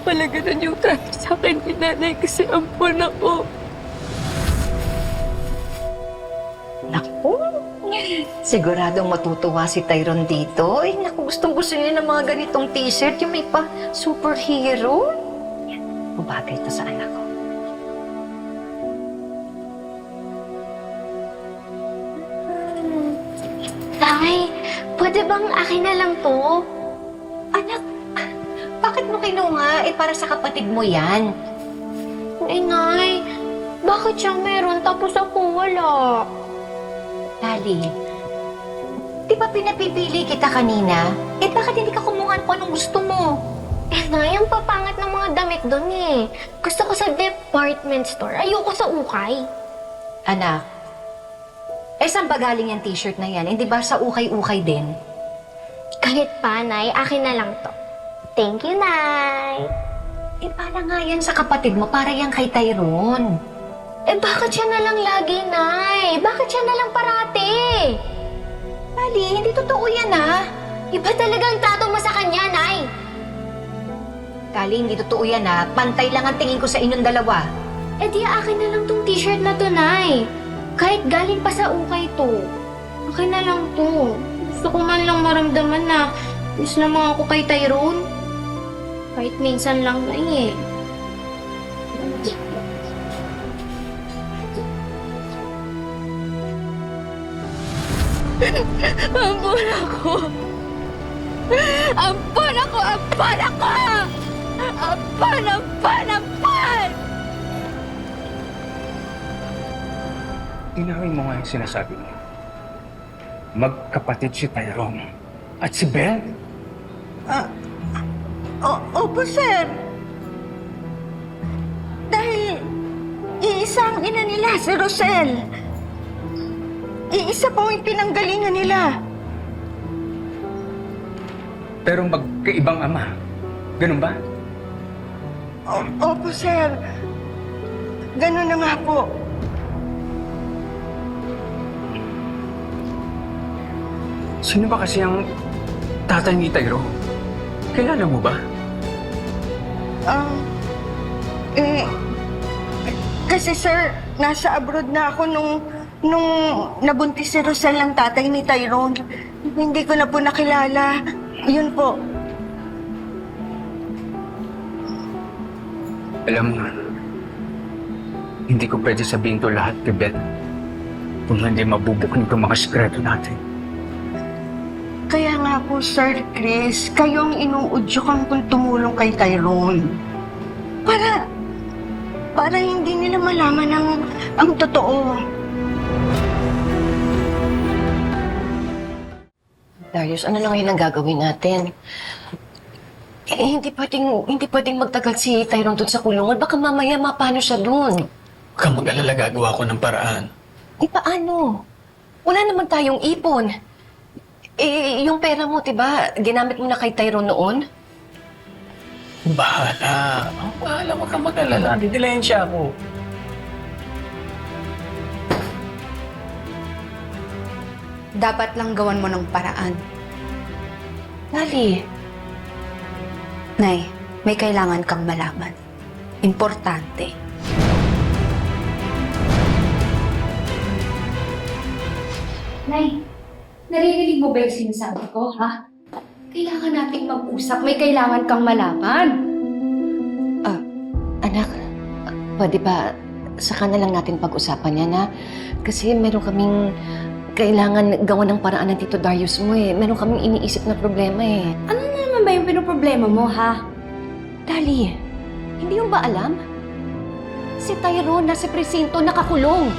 pala ganun yung trato sa akin ni nanay kasi ampon ako. Naku, siguradong matutuwa si Tyrone dito. Ay, naku, gustong-gusto niya ng mga ganitong t-shirt, yung may pa superhero. Mabagay ito sa anak ko. Tay, pwede bang akin na lang to? Anak, bakit mo kinuha? Eh, para sa kapatid mo yan. Nay, bakit siya meron tapos ako wala? Tali, di ba pinapipili kita kanina? Eh, bakit hindi ka kumuha kung anong gusto mo? Nay, ang papangat ng mga damit doon eh. Gusto ko sa department store. Ayoko sa ukay. Anak, eh, saan ba galing yung t-shirt na yan? Hindi ba sa ukay-ukay din? Kahit pa, Nay, akin na lang to. Thank you, Nay. Eh, para nga yan sa kapatid mo, para yan kay Tyrone. Eh, bakit siya na lang lagi, Nay? Bakit siya na lang parati? Tali, hindi totoo yan, ha? Iba talagang trato mo sa kanya, Nay. Tali, hindi totoo yan, ha? Pantay lang ang tingin ko sa inyong dalawa. Eh, di akin na lang tong t-shirt na to, Nay. Kahit galing pa sa ukay to. Akin na lang to. Gusto ko man lang maramdaman na miss na mga ako kay Tyrone. Kahit minsan lang na eh. Ampon ako! Ampon ako! Ampon ako! Ampon! Ampon! Ampon! Inawin mo nga yung sinasabi mo. Magkapatid si Tyrone. At si Belle? Opo, sir. Dahil iisa ang ina nila, si Rosel. Iisa po yung pinanggalingan nila. Pero magkaibang ama. Ganun ba? Opo, sir. Ganun na nga po. Sino ba kasi ang tatay ni Tyrone? Kilala mo ba? Eh, kasi sir, nasa abroad na ako nung nabuntis si Rosel ng tatay ni Tyrone. Hindi ko na po nakilala. Yun po. Alam mo, hindi ko pwede sabihin to lahat kay Beth kung hindi mabubukling itong mga sikreto natin. Kaya nga po, Sir Chris, kayo ang inuudyukan kong tumulong kay Tyrone. Para hindi nila malaman ang totoo. Darius, ano lang yun ang gagawin natin? Eh, hindi pwedeng magtagal si Tyrone dun sa kulungan. Baka mamaya mapano siya dun. Huwag kang mag-alala, gagawa ko ng paraan. Eh, paano? Wala naman tayong ipon. Eh, yung pera mo, diba, ginamit mo na kay Tyrone noon? Bahala. Bahala, huwag kang mag-alala. Didilayan siya ako. Dapat lang gawan mo ng paraan. Lali, Nay, may kailangan kang malaman. Importante. Nay, naririnig mo ba yung sinasabi ko, ha? Kailangan nating mag-usap. May kailangan kang malaman. anak, pwede ba saka na lang natin pag-usapan yan, ha? Kasi meron kaming kailangan gawa ng paraan ng Tito Darius mo, eh. Meron kaming iniisip na problema, eh. Ano na naman ba yung pinoproblema mo, ha? Dali, hindi yung ba alam? Si Tyrone nasa presinto nakakulong.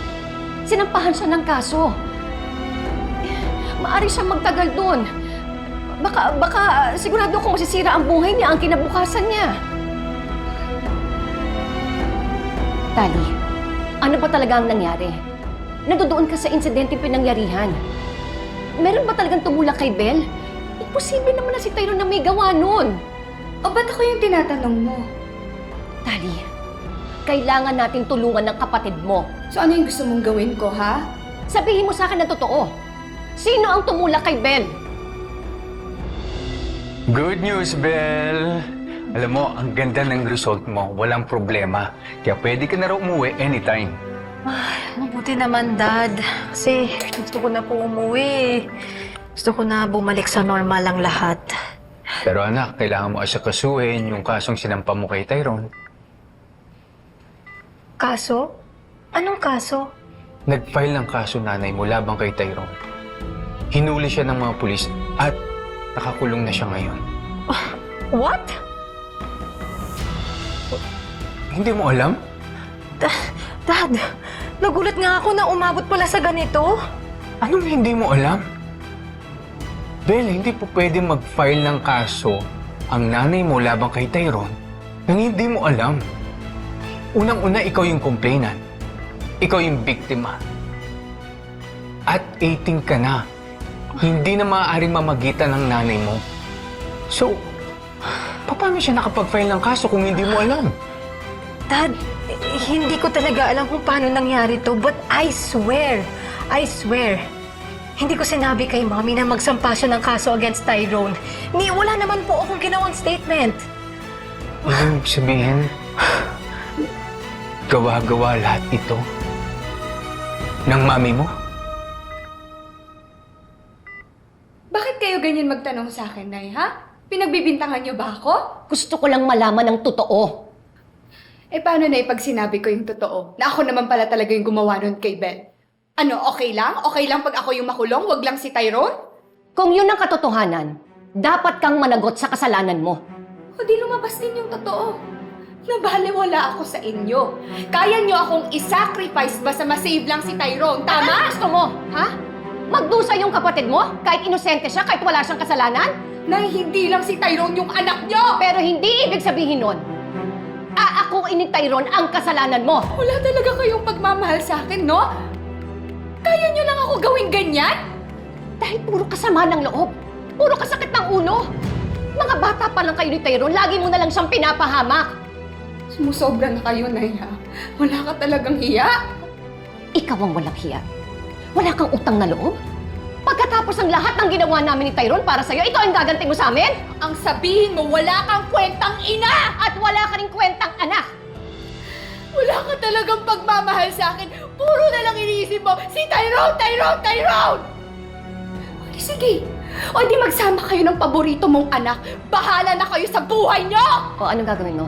Sinampahan siya ng kaso. Maari siyang magtagal doon. Baka sigurado kung masisira ang buhay niya, ang kinabukasan niya. Tali, ano ba talaga ang nangyari? Nandoon ka sa insidenteng pinangyarihan. Meron ba talagang tumulak kay Belle? Imposible naman na si Tyrone na may gawa nun. O ba't ako yung tinatanong mo? Tali, kailangan natin tulungan ng kapatid mo. So ano yung gusto mong gawin ko, ha? Sabihin mo sa akin ang totoo. Sino ang tumulak kay Belle? Good news, Belle! Alam mo, ang ganda ng result mo. Walang problema. Kaya pwede ka na raw umuwi anytime. Mabuti naman, Dad. Kasi gusto ko na po umuwi. Gusto ko na bumalik sa normal ang lahat. Pero anak, kailangan mo asakasuhin yung kasong sinampa mo kay Tyrone. Kaso? Anong kaso? Nag-file ng kaso nanay mo labang kay Tyrone. Hinuli siya ng mga pulis at nakakulong na siya ngayon. What? Hindi mo alam? Dad, nagulat nga ako na umabot pala sa ganito. Anong hindi mo alam? Bel, hindi po pwede mag-file ng kaso ang nanay mo labang kay Tyrone nang hindi mo alam. Unang-una, ikaw yung complainant. Ikaw yung biktima. At 18 ka na. Hindi na maaaring mamagitan ng nanay mo. So, paano siya nakapag-file ng kaso kung hindi mo alam? Dad, hindi ko talaga alam kung paano nangyari to, but I swear, hindi ko sinabi kay Mommy na magsampa siya ng kaso against Tyrone. Wala naman po akong ginawang statement. Ibig sabihin, gawa-gawa lahat ito ng mami mo? Bakit kayo ganyan magtanong sa akin, Nay, ha? Pinagbibintangan niyo ba ako? Gusto ko lang malaman ng totoo. Eh, paano na pag sinabi ko yung totoo? Na ako naman pala talaga yung gumawa nun kay Beth. Ano, okay lang? Okay lang pag ako yung makulong? Wag lang si Tyrone? Kung yun ang katotohanan, dapat kang managot sa kasalanan mo. O di lumabas din yung totoo. Nabaliwala ako sa inyo. Kaya niyo akong isacrifice basta masave lang si Tyrone, Ano tama? gusto mo, ha? Magdusa yung kapatid mo? Kahit inosente siya, kahit wala siyang kasalanan? Na hindi lang si Tyrone yung anak niyo! Pero hindi ibig sabihin nun, aakuin ni Tyrone ang kasalanan mo. Wala talaga kayong pagmamahal sa akin, no? Kaya niyo lang ako gawing ganyan? Dahil puro kasama ng loob. Puro kasakit ng ulo. Mga bata pa lang kayo ni Tyrone, lagi mo na lang siyang pinapahamak. Sumusobra na kayo, Naya. Wala ka talagang hiya. Ikaw ang walang hiya. Wala kang utang na loob. Pagkatapos ng lahat ng ginawa namin ni Tyrone para sa'yo, ito ang gaganti mo sa amin? Ang sabihin mo, wala kang kwentang ina! At wala ka rin kwentang anak. Wala ka talagang pagmamahal sa akin. Puro na lang iniisip mo, si Tyrone, Tyrone, Tyrone! O di sige. O di magsama kayo ng paborito mong anak. Bahala na kayo sa buhay niyo! O anong gagawin mo?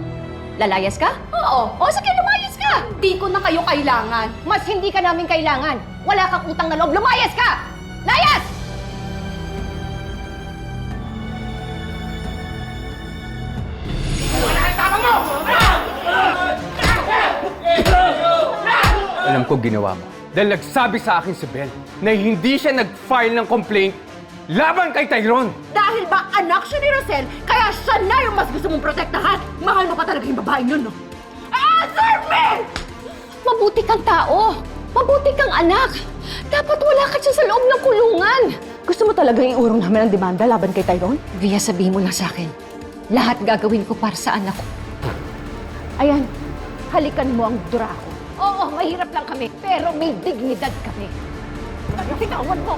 Lalayas ka? Oo. O sige, lumayas ka! Hindi ko na kayo kailangan. Mas hindi ka namin kailangan. Wala kang utang na loob, lumayas ka! Layas! Alam ko ginawa mo. Dahil nagsabi sa akin si Bel na hindi siya nag-file ng complaint laban kay Tyrone. Dahil ba anak siya ni Rosel, kaya siya na yung mas gusto mong protektahan. Mahal mo pa talaga yung babaeng yun, no? Answer me! Mabuti kang tao. Mabuti kang anak. Dapat wala ka dyan sa loob ng kulungan. Gusto mo talaga iurong namin ang demanda laban kay Tyrone? Via, sabihin mo lang sa akin. Lahat gagawin ko para sa anak ko. Ayan, halikan mo ang Draco. Oo, mahirap lang kami, pero may dignidad kami. Bitawan mo!